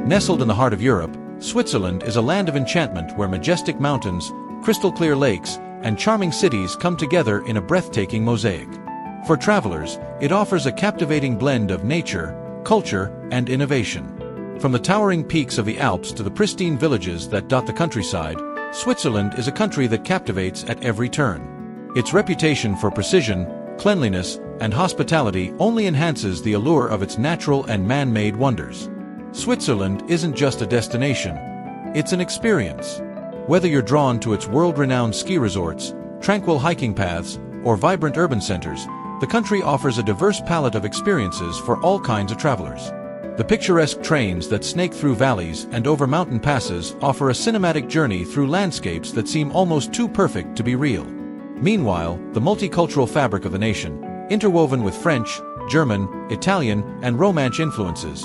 Nestled in the heart of Europe, Switzerland is a land of enchantment where majestic mountains, crystal-clear lakes, and charming cities come together in a breathtaking mosaic. For travelers, it offers a captivating blend of nature, culture, and innovation. From the towering peaks of the Alps to the pristine villages that dot the countryside, Switzerland is a country that captivates at every turn. Its reputation for precision, cleanliness, and hospitality only enhances the allure of its natural and man-made wonders. Switzerland isn't just a destination, it's an experience. Whether you're drawn to its world-renowned ski resorts, tranquil hiking paths, or vibrant urban centers, the country offers a diverse palette of experiences for all kinds of travelers. The picturesque trains that snake through valleys and over mountain passes offer a cinematic journey through landscapes that seem almost too perfect to be real. Meanwhile, the multicultural fabric of the nation, interwoven with French, German, Italian, and Romance influences,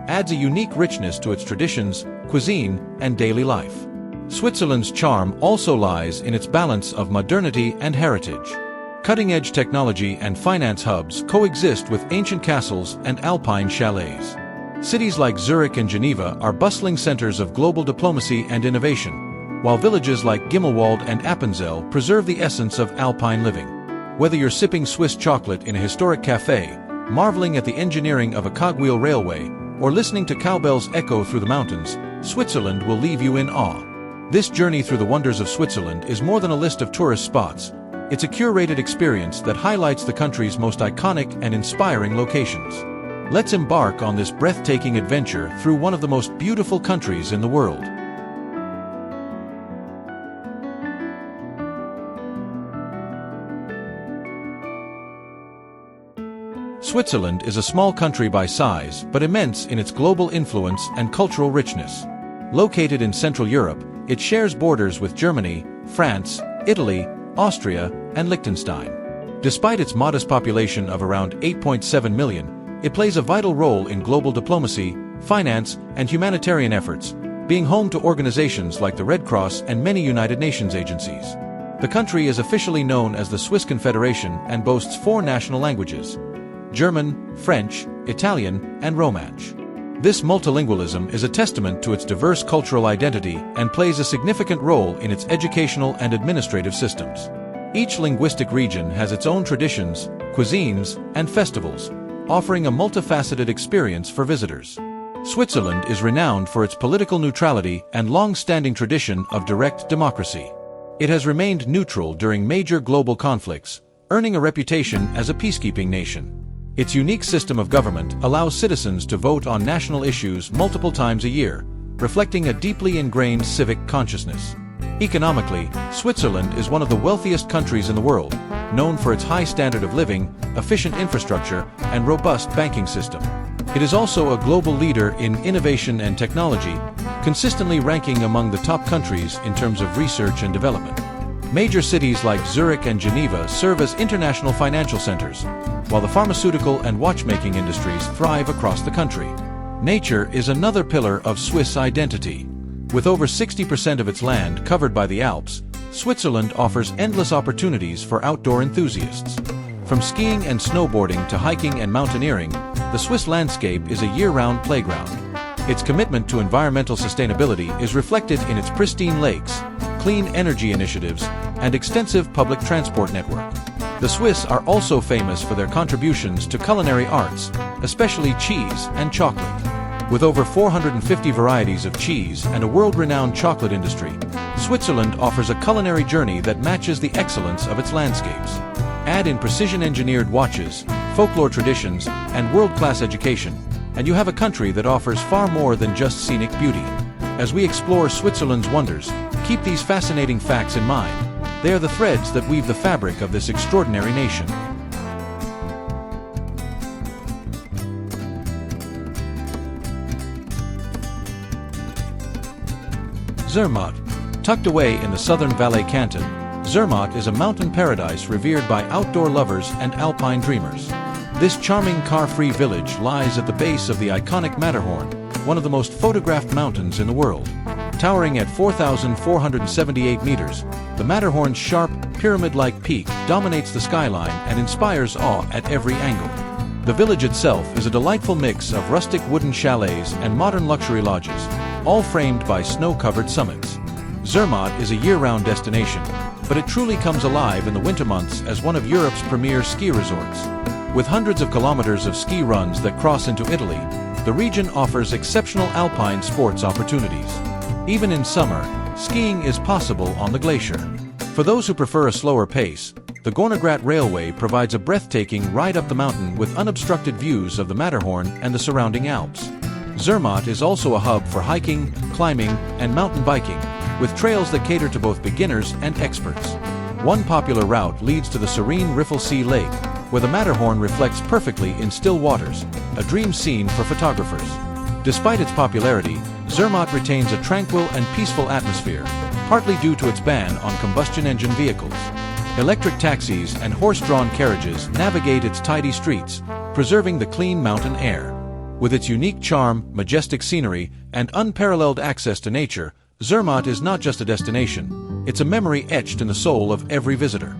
adds a unique richness to its traditions, cuisine, and daily life. Switzerland's charm also lies in its balance of modernity and heritage. Cutting-edge technology and finance hubs coexist with ancient castles and alpine chalets. Cities like Zurich and Geneva are bustling centers of global diplomacy and innovation, while villages like Gimmelwald and Appenzell preserve the essence of alpine living. Whether you're sipping Swiss chocolate in a historic cafe, marveling at the engineering of a cogwheel railway, or listening to cowbells echo through the mountains, Switzerland will leave you in awe. This journey through the wonders of Switzerland is more than a list of tourist spots. It's a curated experience that highlights the country's most iconic and inspiring locations. Let's embark on this breathtaking adventure through one of the most beautiful countries in the world. Switzerland is a small country by size, but immense in its global influence and cultural richness. Located in Central Europe, it shares borders with Germany, France, Italy, Austria, and Liechtenstein. Despite its modest population of around 8.7 million, it plays a vital role in global diplomacy, finance, and humanitarian efforts, being home to organizations like the Red Cross and many United Nations agencies. The country is officially known as the Swiss Confederation and boasts 4 national languages: German, French, Italian, and Romance. This multilingualism is a testament to its diverse cultural identity and plays a significant role in its educational and administrative systems. Each linguistic region has its own traditions, cuisines, and festivals, offering a multifaceted experience for visitors. Switzerland is renowned for its political neutrality and long-standing tradition of direct democracy. It has remained neutral during major global conflicts, earning a reputation as a peacekeeping nation. Its unique system of government allows citizens to vote on national issues multiple times a year, reflecting a deeply ingrained civic consciousness. Economically, Switzerland is one of the wealthiest countries in the world, known for its high standard of living, efficient infrastructure, and robust banking system. It is also a global leader in innovation and technology, consistently ranking among the top countries in terms of research and development. Major cities like Zurich and Geneva serve as international financial centers, while the pharmaceutical and watchmaking industries thrive across the country. Nature is another pillar of Swiss identity. With over 60% of its land covered by the Alps, Switzerland offers endless opportunities for outdoor enthusiasts. From skiing and snowboarding to hiking and mountaineering, the Swiss landscape is a year-round playground. Its commitment to environmental sustainability is reflected in its pristine lakes, clean energy initiatives, and extensive public transport network. The Swiss are also famous for their contributions to culinary arts, especially cheese and chocolate. With over 450 varieties of cheese and a world-renowned chocolate industry, Switzerland offers a culinary journey that matches the excellence of its landscapes. Add in precision-engineered watches, folklore traditions, and world-class education, and you have a country that offers far more than just scenic beauty. As we explore Switzerland's wonders, keep these fascinating facts in mind. They are the threads that weave the fabric of this extraordinary nation. Zermatt. Tucked away in the southern Valais canton, Zermatt is a mountain paradise revered by outdoor lovers and alpine dreamers. This charming car-free village lies at the base of the iconic Matterhorn, one of the most photographed mountains in the world. Towering at 4,478 meters, the Matterhorn's sharp, pyramid-like peak dominates the skyline and inspires awe at every angle. The village itself is a delightful mix of rustic wooden chalets and modern luxury lodges, all framed by snow-covered summits. Zermatt is a year-round destination, but it truly comes alive in the winter months as one of Europe's premier ski resorts. With hundreds of kilometers of ski runs that cross into Italy, the region offers exceptional alpine sports opportunities. Even in summer, skiing is possible on the glacier. For those who prefer a slower pace, the Gornergrat Railway provides a breathtaking ride up the mountain with unobstructed views of the Matterhorn and the surrounding Alps. Zermatt is also a hub for hiking, climbing, and mountain biking, with trails that cater to both beginners and experts. One popular route leads to the serene Riffelsee Lake, where the Matterhorn reflects perfectly in still waters, a dream scene for photographers. Despite its popularity, Zermatt retains a tranquil and peaceful atmosphere, partly due to its ban on combustion engine vehicles. Electric taxis and horse-drawn carriages navigate its tidy streets, preserving the clean mountain air. With its unique charm, majestic scenery, and unparalleled access to nature, Zermatt is not just a destination, it's a memory etched in the soul of every visitor.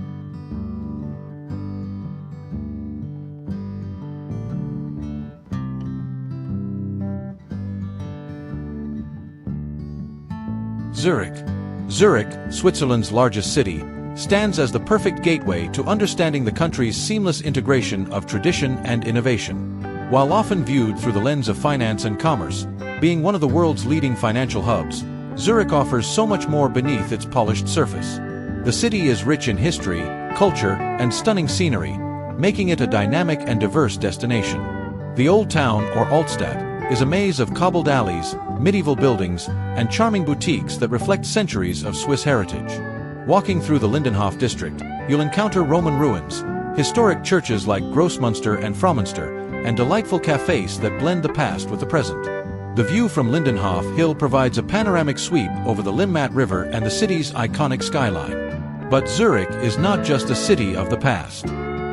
Zurich. Zurich, Switzerland's largest city, stands as the perfect gateway to understanding the country's seamless integration of tradition and innovation. While often viewed through the lens of finance and commerce, being one of the world's leading financial hubs, Zurich offers so much more beneath its polished surface. The city is rich in history, culture, and stunning scenery, making it a dynamic and diverse destination. The Old Town, or Altstadt, is a maze of cobbled alleys, medieval buildings, and charming boutiques that reflect centuries of Swiss heritage. Walking through the Lindenhof district, you'll encounter Roman ruins, historic churches like Grossmünster and Frauenster, and delightful cafes that blend the past with the present. The view from Lindenhof Hill provides a panoramic sweep over the Limmat River and the city's iconic skyline. But Zurich is not just a city of the past.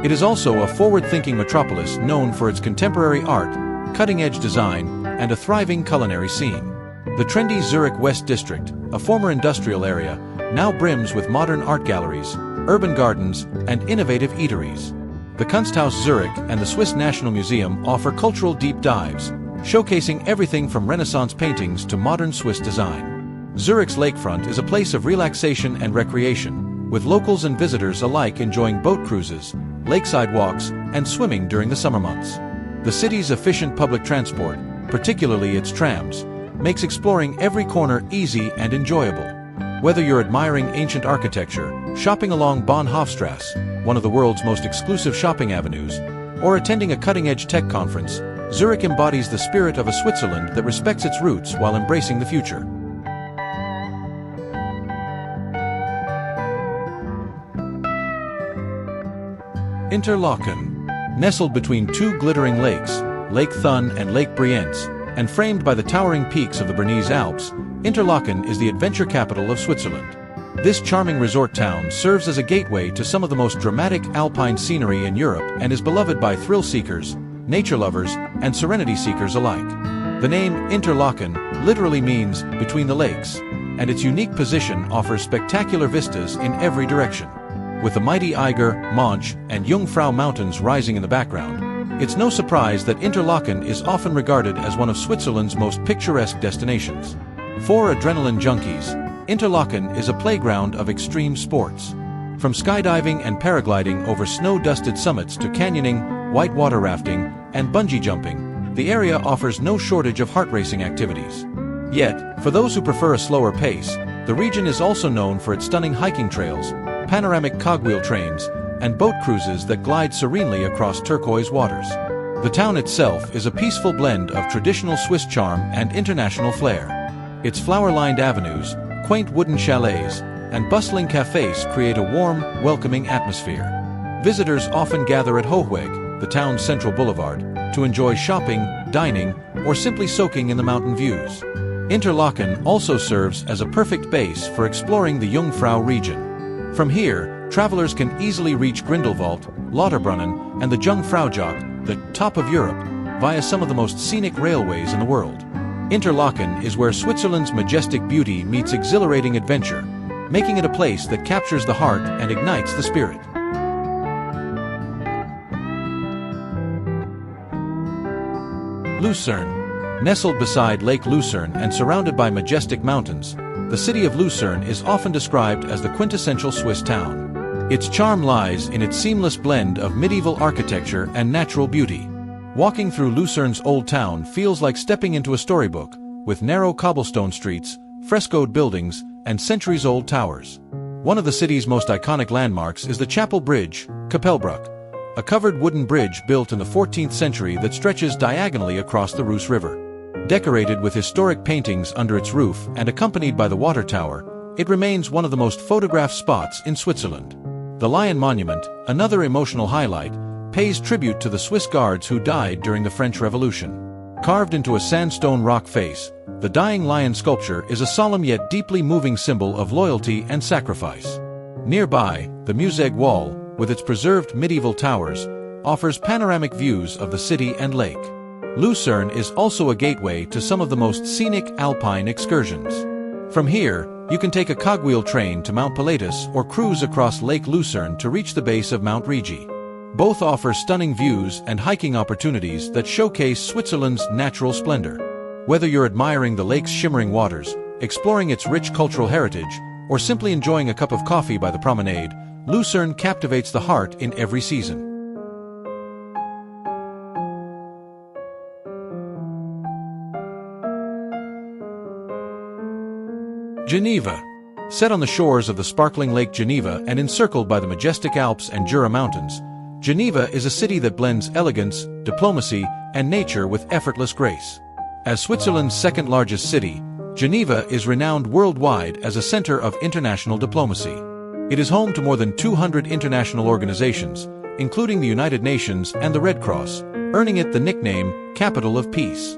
It is also a forward-thinking metropolis known for its contemporary art, cutting-edge design, and a thriving culinary scene. The trendy Zurich West District, a former industrial area, now brims with modern art galleries, urban gardens, and innovative eateries. The Kunsthaus Zurich and the Swiss National Museum offer cultural deep dives, showcasing everything from Renaissance paintings to modern Swiss design. Zurich's lakefront is a place of relaxation and recreation, with locals and visitors alike enjoying boat cruises, lakeside walks, and swimming during the summer months. The city's efficient public transport, particularly its trams, makes exploring every corner easy and enjoyable. Whether you're admiring ancient architecture, shopping along Bahnhofstrasse, one of the world's most exclusive shopping avenues, or attending a cutting-edge tech conference, Zurich embodies the spirit of a Switzerland that respects its roots while embracing the future. Interlaken. Nestled between two glittering lakes, Lake Thun and Lake Brienz, and framed by the towering peaks of the Bernese Alps, Interlaken is the adventure capital of Switzerland. This charming resort town serves as a gateway to some of the most dramatic alpine scenery in Europe and is beloved by thrill seekers, nature lovers, and serenity seekers alike. The name Interlaken literally means between the lakes, and its unique position offers spectacular vistas in every direction. With the mighty Eiger, Monch, and Jungfrau mountains rising in the background, it's no surprise that Interlaken is often regarded as one of Switzerland's most picturesque destinations. For adrenaline junkies, Interlaken is a playground of extreme sports. From skydiving and paragliding over snow-dusted summits to canyoning, whitewater rafting, and bungee jumping, the area offers no shortage of heart-racing activities. Yet, for those who prefer a slower pace, the region is also known for its stunning hiking trails, panoramic cogwheel trains, and boat cruises that glide serenely across turquoise waters. The town itself is a peaceful blend of traditional Swiss charm and international flair. Its flower-lined avenues, quaint wooden chalets, and bustling cafes create a warm, welcoming atmosphere. Visitors often gather at Hohweg, the town's central boulevard, to enjoy shopping, dining, or simply soaking in the mountain views. Interlaken also serves as a perfect base for exploring the Jungfrau region. From here, travelers can easily reach Grindelwald, Lauterbrunnen, and the Jungfraujoch, the top of Europe, via some of the most scenic railways in the world. Interlaken is where Switzerland's majestic beauty meets exhilarating adventure, making it a place that captures the heart and ignites the spirit. Lucerne. Nestled beside Lake Lucerne and surrounded by majestic mountains, the city of Lucerne is often described as the quintessential Swiss town. Its charm lies in its seamless blend of medieval architecture and natural beauty. Walking through Lucerne's old town feels like stepping into a storybook, with narrow cobblestone streets, frescoed buildings, and centuries-old towers. One of the city's most iconic landmarks is the Chapel Bridge, Kapellbruck, a covered wooden bridge built in the 14th century that stretches diagonally across the Reuss River. Decorated with historic paintings under its roof and accompanied by the water tower, it remains one of the most photographed spots in Switzerland. The Lion Monument, another emotional highlight, pays tribute to the Swiss guards who died during the French Revolution. Carved into a sandstone rock face, the dying lion sculpture is a solemn yet deeply moving symbol of loyalty and sacrifice. Nearby, the Museum Wall, with its preserved medieval towers, offers panoramic views of the city and lake. Lucerne is also a gateway to some of the most scenic alpine excursions. From here, you can take a cogwheel train to Mount Pilatus or cruise across Lake Lucerne to reach the base of Mount Rigi. Both offer stunning views and hiking opportunities that showcase Switzerland's natural splendor. Whether you're admiring the lake's shimmering waters, exploring its rich cultural heritage, or simply enjoying a cup of coffee by the promenade, Lucerne captivates the heart in every season. Geneva. Set on the shores of the sparkling Lake Geneva and encircled by the majestic Alps and Jura Mountains, Geneva is a city that blends elegance, diplomacy, and nature with effortless grace. As Switzerland's second-largest city, Geneva is renowned worldwide as a center of international diplomacy. It is home to more than 200 international organizations, including the United Nations and the Red Cross, earning it the nickname Capital of Peace.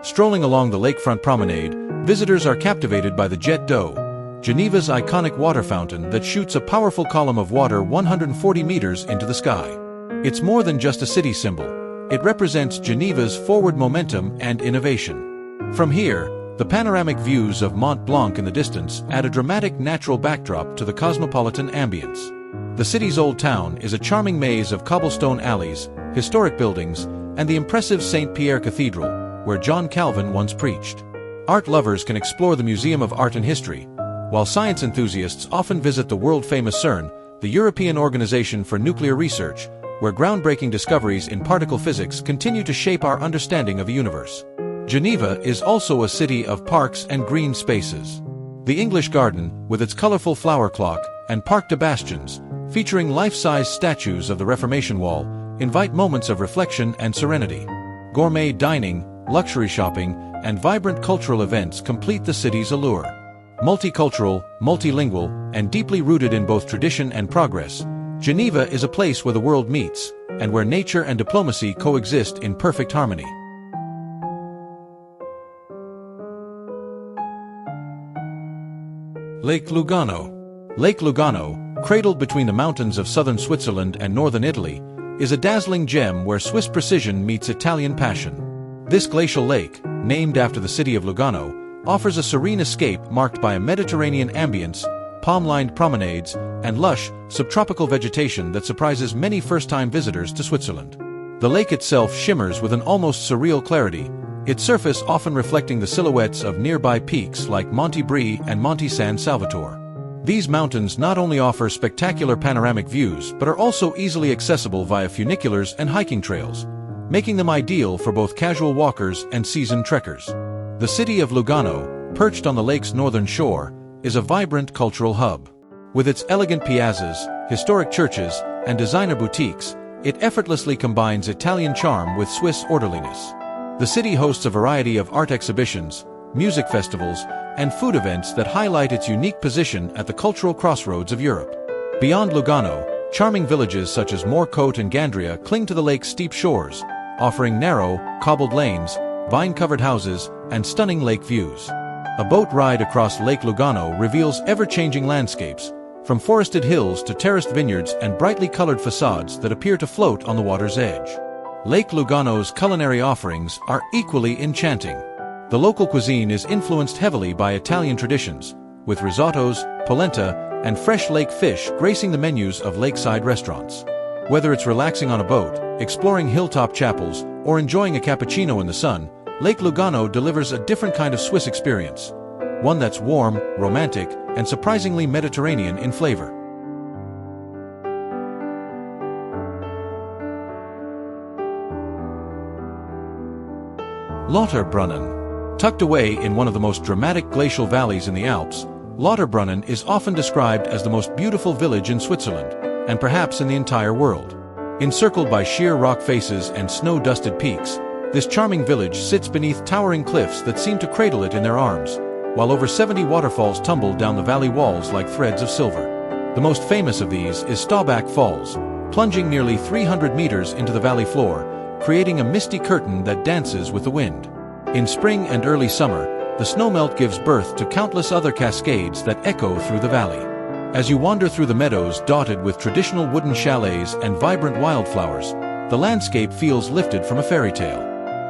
Strolling along the lakefront promenade, visitors are captivated by the Jet d'Eau, Geneva's iconic water fountain that shoots a powerful column of water 140 meters into the sky. It's more than just a city symbol. It represents Geneva's forward momentum and innovation. From here, the panoramic views of Mont Blanc in the distance add a dramatic natural backdrop to the cosmopolitan ambience. The city's old town is a charming maze of cobblestone alleys, historic buildings, and the impressive St. Pierre Cathedral, where John Calvin once preached. Art lovers can explore the Museum of Art and History, while science enthusiasts often visit the world-famous CERN, the European Organization for Nuclear Research, where groundbreaking discoveries in particle physics continue to shape our understanding of the universe. Geneva is also a city of parks and green spaces. The English Garden, with its colorful flower clock, and Parc des Bastions, featuring life-size statues of the Reformation Wall, invite moments of reflection and serenity. Gourmet dining, luxury shopping, and vibrant cultural events complete the city's allure. Multicultural, multilingual, and deeply rooted in both tradition and progress, Geneva is a place where the world meets, and where nature and diplomacy coexist in perfect harmony. Lake Lugano. Lake Lugano, cradled between the mountains of southern Switzerland and northern Italy, is a dazzling gem where Swiss precision meets Italian passion. This glacial lake, named after the city of Lugano, offers a serene escape marked by a Mediterranean ambience, palm-lined promenades, and lush, subtropical vegetation that surprises many first-time visitors to Switzerland. The lake itself shimmers with an almost surreal clarity, its surface often reflecting the silhouettes of nearby peaks like Monte Brie and Monte San Salvatore. These mountains not only offer spectacular panoramic views but are also easily accessible via funiculars and hiking trails, making them ideal for both casual walkers and seasoned trekkers. The city of Lugano, perched on the lake's northern shore, is a vibrant cultural hub. With its elegant piazzas, historic churches, and designer boutiques, it effortlessly combines Italian charm with Swiss orderliness. The city hosts a variety of art exhibitions, music festivals, and food events that highlight its unique position at the cultural crossroads of Europe. Beyond Lugano, charming villages such as Morcote and Gandria cling to the lake's steep shores, offering narrow, cobbled lanes, vine-covered houses, and stunning lake views. A boat ride across Lake Lugano reveals ever-changing landscapes, from forested hills to terraced vineyards and brightly colored facades that appear to float on the water's edge. Lake Lugano's culinary offerings are equally enchanting. The local cuisine is influenced heavily by Italian traditions, with risottos, polenta, and fresh lake fish gracing the menus of lakeside restaurants. Whether it's relaxing on a boat, exploring hilltop chapels, or enjoying a cappuccino in the sun, Lake Lugano delivers a different kind of Swiss experience. One that's warm, romantic, and surprisingly Mediterranean in flavor. Lauterbrunnen. Tucked away in one of the most dramatic glacial valleys in the Alps, Lauterbrunnen is often described as the most beautiful village in Switzerland, and perhaps in the entire world. Encircled by sheer rock faces and snow-dusted peaks, this charming village sits beneath towering cliffs that seem to cradle it in their arms, while over 70 waterfalls tumble down the valley walls like threads of silver. The most famous of these is Staubach Falls, plunging nearly 300 meters into the valley floor, creating a misty curtain that dances with the wind. In spring and early summer, the snowmelt gives birth to countless other cascades that echo through the valley. As you wander through the meadows dotted with traditional wooden chalets and vibrant wildflowers, the landscape feels lifted from a fairy tale.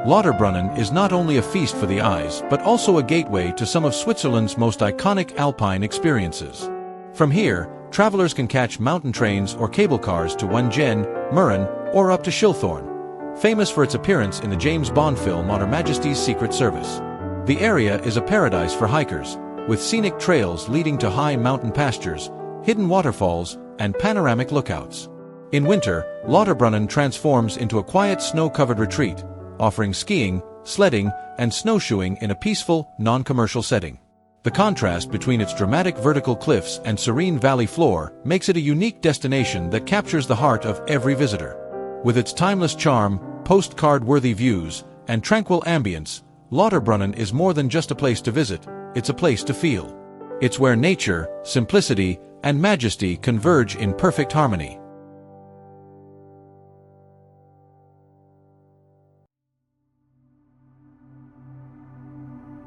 Lauterbrunnen is not only a feast for the eyes but also a gateway to some of Switzerland's most iconic alpine experiences. From here, travelers can catch mountain trains or cable cars to Wengen, Mürren, or up to Schilthorn, famous for its appearance in the James Bond film On Her Majesty's Secret Service. The area is a paradise for hikers, with scenic trails leading to high mountain pastures, hidden waterfalls, and panoramic lookouts. In winter, Lauterbrunnen transforms into a quiet snow-covered retreat, offering skiing, sledding, and snowshoeing in a peaceful, non-commercial setting. The contrast between its dramatic vertical cliffs and serene valley floor makes it a unique destination that captures the heart of every visitor. With its timeless charm, postcard-worthy views, and tranquil ambience, Lauterbrunnen is more than just a place to visit, it's a place to feel. It's where nature, simplicity, and majesty converge in perfect harmony.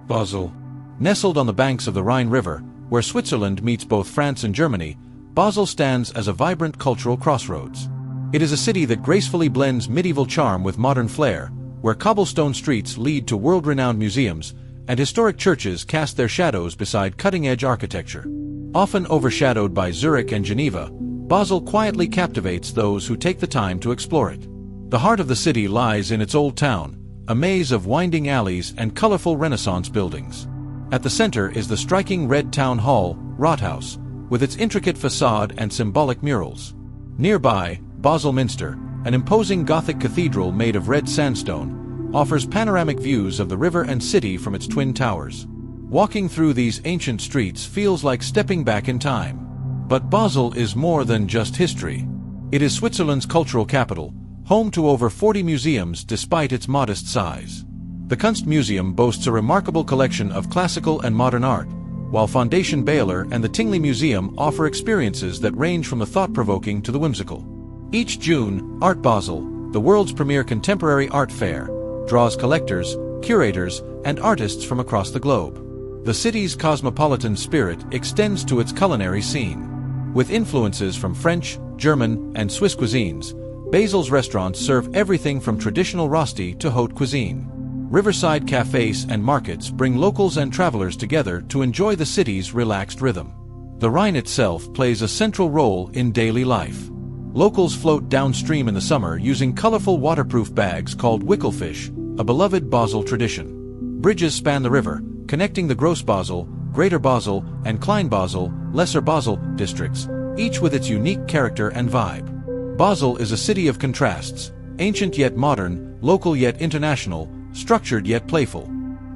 Basel. Nestled on the banks of the Rhine River, where Switzerland meets both France and Germany, Basel stands as a vibrant cultural crossroads. It is a city that gracefully blends medieval charm with modern flair, where cobblestone streets lead to world-renowned museums, and historic churches cast their shadows beside cutting-edge architecture. Often overshadowed by Zurich and Geneva, Basel quietly captivates those who take the time to explore it. The heart of the city lies in its old town, a maze of winding alleys and colorful Renaissance buildings. At the center is the striking red town hall, Rathaus, with its intricate facade and symbolic murals. Nearby, Basel Minster, an imposing Gothic cathedral made of red sandstone, offers panoramic views of the river and city from its twin towers. Walking through these ancient streets feels like stepping back in time. But Basel is more than just history. It is Switzerland's cultural capital, home to over 40 museums despite its modest size. The Kunstmuseum boasts a remarkable collection of classical and modern art, while Foundation Baylor and the Tingley Museum offer experiences that range from the thought-provoking to the whimsical. Each June, Art Basel, the world's premier contemporary art fair, draws collectors, curators, and artists from across the globe. The city's cosmopolitan spirit extends to its culinary scene. With influences from French, German, and Swiss cuisines, Basel's restaurants serve everything from traditional rosti to haute cuisine. Riverside cafes and markets bring locals and travelers together to enjoy the city's relaxed rhythm. The Rhine itself plays a central role in daily life. Locals float downstream in the summer using colorful waterproof bags called wickelfish, a beloved Basel tradition. Bridges span the river, connecting the Gross Basel, Greater Basel, and Klein Basel, Lesser Basel districts, each with its unique character and vibe. Basel is a city of contrasts, ancient yet modern, local yet international, structured yet playful.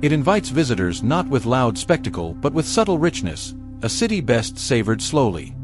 It invites visitors not with loud spectacle but with subtle richness, a city best savored slowly.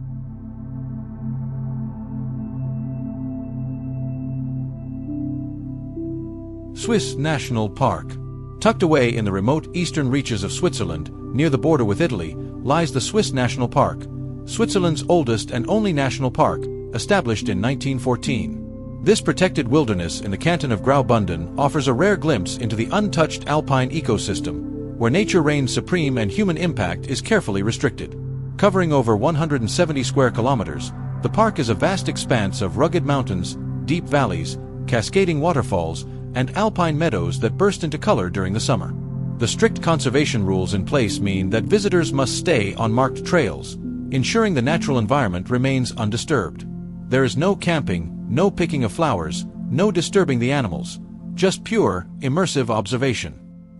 Swiss National Park. Tucked away in the remote eastern reaches of Switzerland, near the border with Italy, lies the Swiss National Park, Switzerland's oldest and only national park, established in 1914. This protected wilderness in the canton of Graubünden offers a rare glimpse into the untouched alpine ecosystem, where nature reigns supreme and human impact is carefully restricted. Covering over 170 square kilometers, the park is a vast expanse of rugged mountains, deep valleys, cascading waterfalls, and alpine meadows that burst into color during the summer. The strict conservation rules in place mean that visitors must stay on marked trails, ensuring the natural environment remains undisturbed. There is no camping, no picking of flowers, no disturbing the animals, just pure, immersive observation.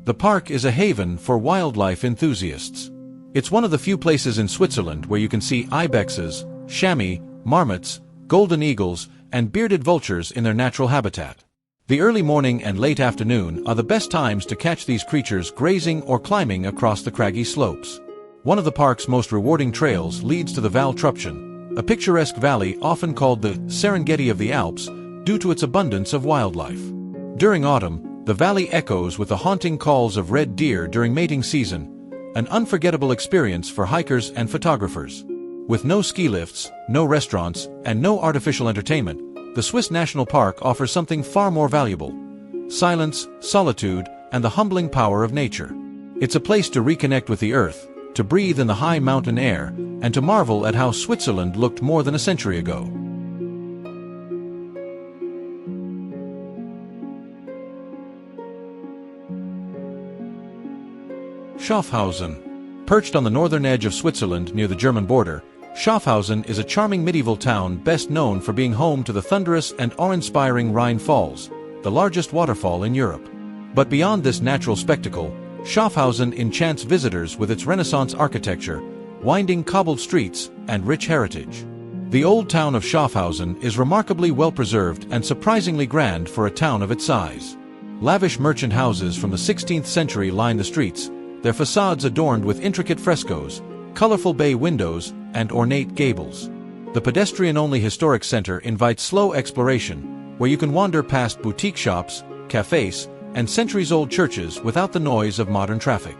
The park is a haven for wildlife enthusiasts. It's one of the few places in Switzerland where you can see ibexes, chamois, marmots, golden eagles, and bearded vultures in their natural habitat. The early morning and late afternoon are the best times to catch these creatures grazing or climbing across the craggy slopes. One of the park's most rewarding trails leads to the Val Trupchen, a picturesque valley often called the Serengeti of the Alps due to its abundance of wildlife. During autumn, the valley echoes with the haunting calls of red deer during mating season, an unforgettable experience for hikers and photographers. With no ski lifts, no restaurants, and no artificial entertainment, the Swiss National Park offers something far more valuable: silence, solitude, and the humbling power of nature. It's a place to reconnect with the earth, to breathe in the high mountain air, and to marvel at how Switzerland looked more than a century ago. Schaffhausen. Perched on the northern edge of Switzerland near the German border, Schaffhausen is a charming medieval town best known for being home to the thunderous and awe-inspiring Rhine Falls, the largest waterfall in Europe. But beyond this natural spectacle, Schaffhausen enchants visitors with its Renaissance architecture, winding cobbled streets, and rich heritage. The old town of Schaffhausen is remarkably well-preserved and surprisingly grand for a town of its size. Lavish merchant houses from the 16th century line the streets, their facades adorned with intricate frescoes, colorful bay windows, and ornate gables. The pedestrian-only historic center invites slow exploration, where you can wander past boutique shops, cafes, and centuries-old churches without the noise of modern traffic.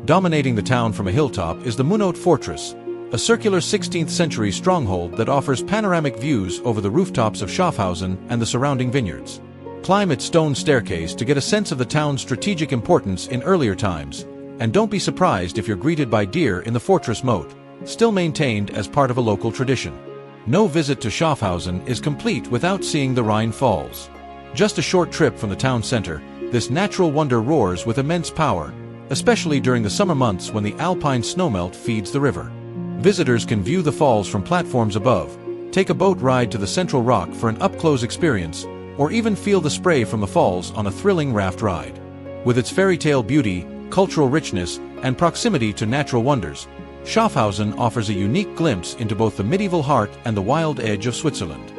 Dominating the town from a hilltop is the Munot Fortress, a circular 16th-century stronghold that offers panoramic views over the rooftops of Schaffhausen and the surrounding vineyards. Climb its stone staircase to get a sense of the town's strategic importance in earlier times, and don't be surprised if you're greeted by deer in the fortress moat, still maintained as part of a local tradition. No visit to Schaffhausen is complete without seeing the Rhine Falls. Just a short trip from the town center, this natural wonder roars with immense power, especially during the summer months when the alpine snowmelt feeds the river. Visitors can view the falls from platforms above, take a boat ride to the central rock for an up-close experience, or even feel the spray from the falls on a thrilling raft ride. With its fairy tale beauty, cultural richness, and proximity to natural wonders, Schaffhausen offers a unique glimpse into both the medieval heart and the wild edge of Switzerland.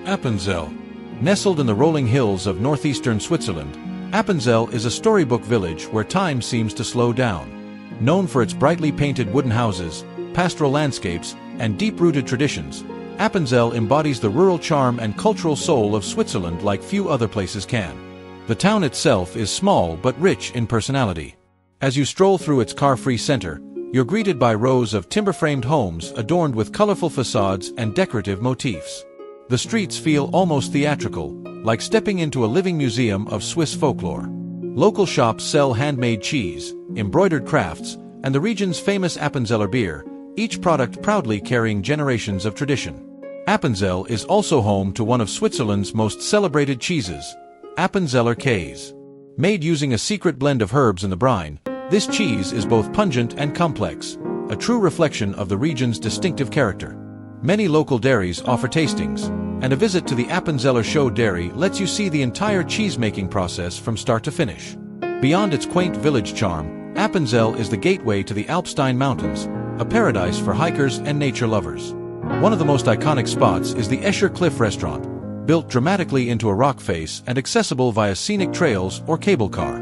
Appenzell. Nestled in the rolling hills of northeastern Switzerland, Appenzell is a storybook village where time seems to slow down. Known for its brightly painted wooden houses, pastoral landscapes, and deep-rooted traditions, Appenzell embodies the rural charm and cultural soul of Switzerland like few other places can. The town itself is small but rich in personality. As you stroll through its car-free center, you're greeted by rows of timber-framed homes adorned with colorful facades and decorative motifs. The streets feel almost theatrical, like stepping into a living museum of Swiss folklore. Local shops sell handmade cheese, embroidered crafts, and the region's famous Appenzeller beer, each product proudly carrying generations of tradition. Appenzell is also home to one of Switzerland's most celebrated cheeses, Appenzeller Käse. Made using a secret blend of herbs in the brine, this cheese is both pungent and complex, a true reflection of the region's distinctive character. Many local dairies offer tastings, and a visit to the Appenzeller Show Dairy lets you see the entire cheese-making process from start to finish. Beyond its quaint village charm, Appenzell is the gateway to the Alpstein Mountains, a paradise for hikers and nature lovers. One of the most iconic spots is the Escher Cliff Restaurant, built dramatically into a rock face and accessible via scenic trails or cable car.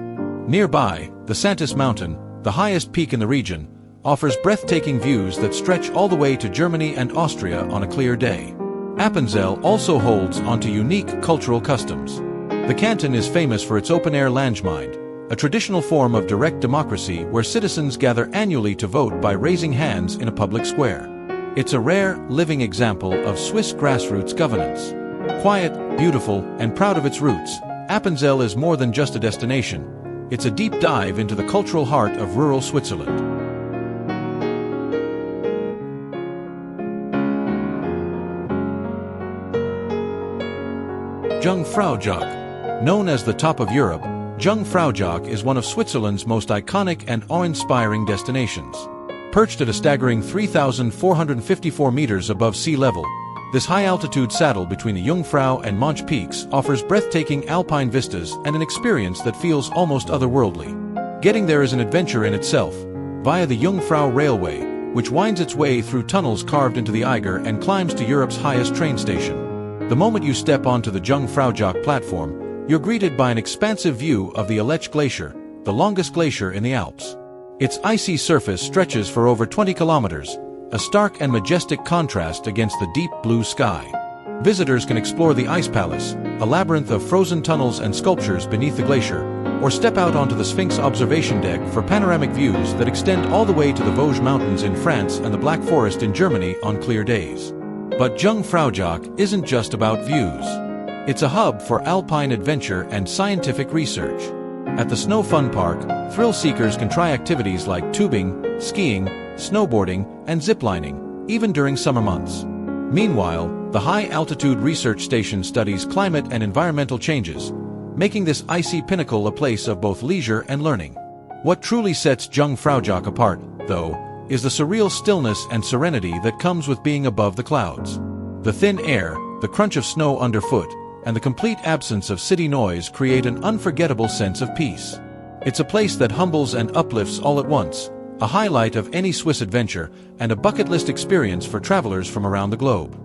Nearby, the Santis Mountain, the highest peak in the region, offers breathtaking views that stretch all the way to Germany and Austria on a clear day. Appenzell also holds onto unique cultural customs. The canton is famous for its open-air Landgemeinde, a traditional form of direct democracy where citizens gather annually to vote by raising hands in a public square. It's a rare, living example of Swiss grassroots governance. Quiet, beautiful, and proud of its roots, Appenzell is more than just a destination. It's a deep dive into the cultural heart of rural Switzerland. Jungfraujoch. Known as the top of Europe, Jungfraujoch is one of Switzerland's most iconic and awe-inspiring destinations. Perched at a staggering 3,454 meters above sea level, this high-altitude saddle between the Jungfrau and Mönch peaks offers breathtaking alpine vistas and an experience that feels almost otherworldly. Getting there is an adventure in itself, via the Jungfrau Railway, which winds its way through tunnels carved into the Eiger and climbs to Europe's highest train station. The moment you step onto the Jungfraujoch platform, you're greeted by an expansive view of the Aletsch Glacier, the longest glacier in the Alps. Its icy surface stretches for over 20 kilometers, a stark and majestic contrast against the deep blue sky. Visitors can explore the Ice Palace, a labyrinth of frozen tunnels and sculptures beneath the glacier, or step out onto the Sphinx observation deck for panoramic views that extend all the way to the Vosges Mountains in France and the Black Forest in Germany on clear days. But Jungfraujoch isn't just about views. It's a hub for alpine adventure and scientific research. At the Snow Fun Park, thrill seekers can try activities like tubing, skiing, snowboarding, and ziplining, even during summer months. Meanwhile, the high-altitude research station studies climate and environmental changes, making this icy pinnacle a place of both leisure and learning. What truly sets Jungfraujoch apart, though, is the surreal stillness and serenity that comes with being above the clouds. The thin air, the crunch of snow underfoot, and the complete absence of city noise create an unforgettable sense of peace. It's a place that humbles and uplifts all at once, a highlight of any Swiss adventure and a bucket list experience for travelers from around the globe.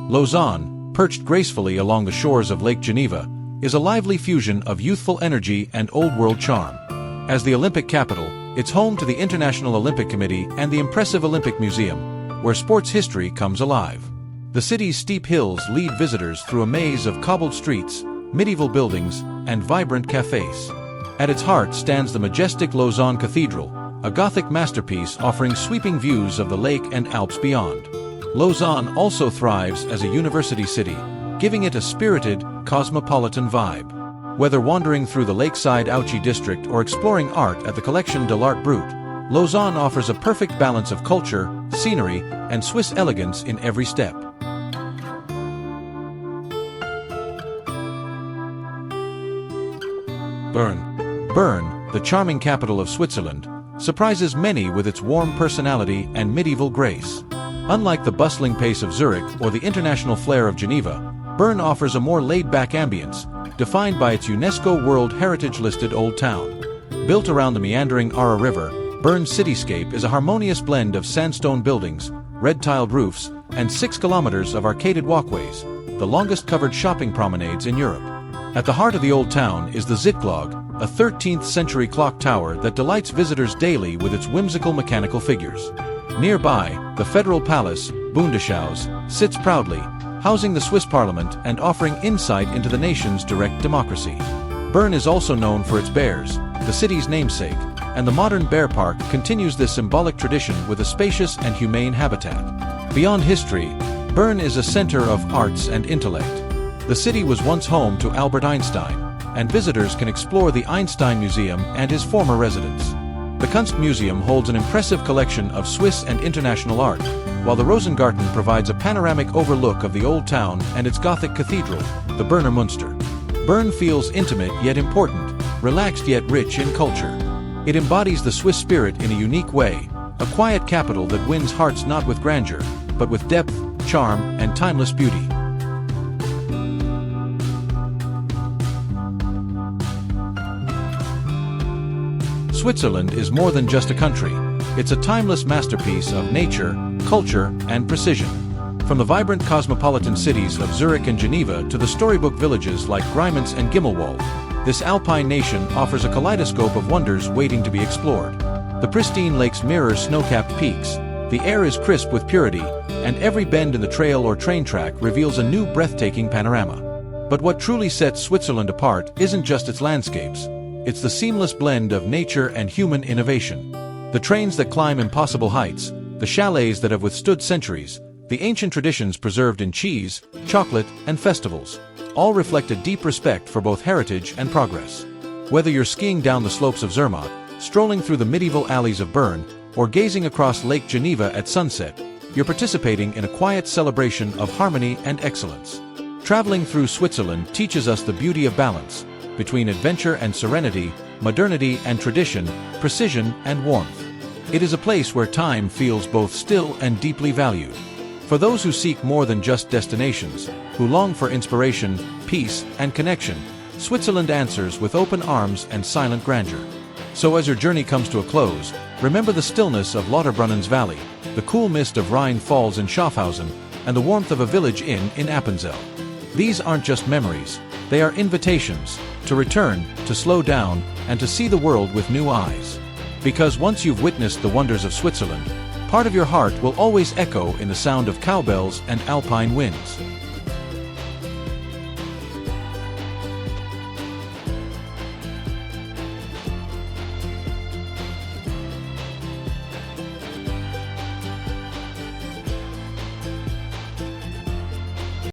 Lausanne, perched gracefully along the shores of Lake Geneva, is a lively fusion of youthful energy and old-world charm. As the Olympic capital, it's home to the International Olympic Committee and the impressive Olympic Museum, where sports history comes alive. The city's steep hills lead visitors through a maze of cobbled streets, medieval buildings, and vibrant cafes. At its heart stands the majestic Lausanne Cathedral, a Gothic masterpiece offering sweeping views of the lake and Alps beyond. Lausanne also thrives as a university city, giving it a spirited, cosmopolitan vibe. Whether wandering through the lakeside Auchy district or exploring art at the Collection de l'Art Brut, Lausanne offers a perfect balance of culture, scenery, and Swiss elegance in every step. Bern, the charming capital of Switzerland, surprises many with its warm personality and medieval grace. Unlike the bustling pace of Zurich or the international flair of Geneva, Bern offers a more laid-back ambience, defined by its UNESCO World Heritage-listed Old Town. Built around the meandering Aare River, Bern's cityscape is a harmonious blend of sandstone buildings, red-tiled roofs, and 6 kilometers of arcaded walkways, the longest covered shopping promenades in Europe. At the heart of the Old Town is the Zitglogge, a 13th-century clock tower that delights visitors daily with its whimsical mechanical figures. Nearby, the Federal Palace, Bundeshaus, sits proudly, housing the Swiss Parliament and offering insight into the nation's direct democracy. Bern is also known for its bears, the city's namesake, and the modern bear park continues this symbolic tradition with a spacious and humane habitat. Beyond history, Bern is a center of arts and intellect. The city was once home to Albert Einstein, and visitors can explore the Einstein Museum and his former residence. The Kunstmuseum holds an impressive collection of Swiss and international art, while the Rosengarten provides a panoramic overlook of the Old Town and its Gothic cathedral, the Berner Münster. Bern feels intimate yet important, relaxed yet rich in culture. It embodies the Swiss spirit in a unique way, a quiet capital that wins hearts not with grandeur, but with depth, charm, and timeless beauty. Switzerland is more than just a country. It's a timeless masterpiece of nature, culture, and precision. From the vibrant cosmopolitan cities of Zurich and Geneva to the storybook villages like Grimans and Gimmelwald, this alpine nation offers a kaleidoscope of wonders waiting to be explored. The pristine lakes mirror snow-capped peaks, the air is crisp with purity, and every bend in the trail or train track reveals a new breathtaking panorama. But what truly sets Switzerland apart isn't just its landscapes. It's the seamless blend of nature and human innovation. The trains that climb impossible heights, the chalets that have withstood centuries, the ancient traditions preserved in cheese, chocolate, and festivals, all reflect a deep respect for both heritage and progress. Whether you're skiing down the slopes of Zermatt, strolling through the medieval alleys of Bern, or gazing across Lake Geneva at sunset, you're participating in a quiet celebration of harmony and excellence. Traveling through Switzerland teaches us the beauty of balance, between adventure and serenity, modernity and tradition, precision and warmth. It is a place where time feels both still and deeply valued. For those who seek more than just destinations, who long for inspiration, peace, and connection, Switzerland answers with open arms and silent grandeur. So as your journey comes to a close, remember the stillness of Lauterbrunnen's valley, the cool mist of Rhine Falls in Schaffhausen, and the warmth of a village inn in Appenzell. These aren't just memories, they are invitations to return, to slow down, and to see the world with new eyes. Because once you've witnessed the wonders of Switzerland, part of your heart will always echo in the sound of cowbells and alpine winds.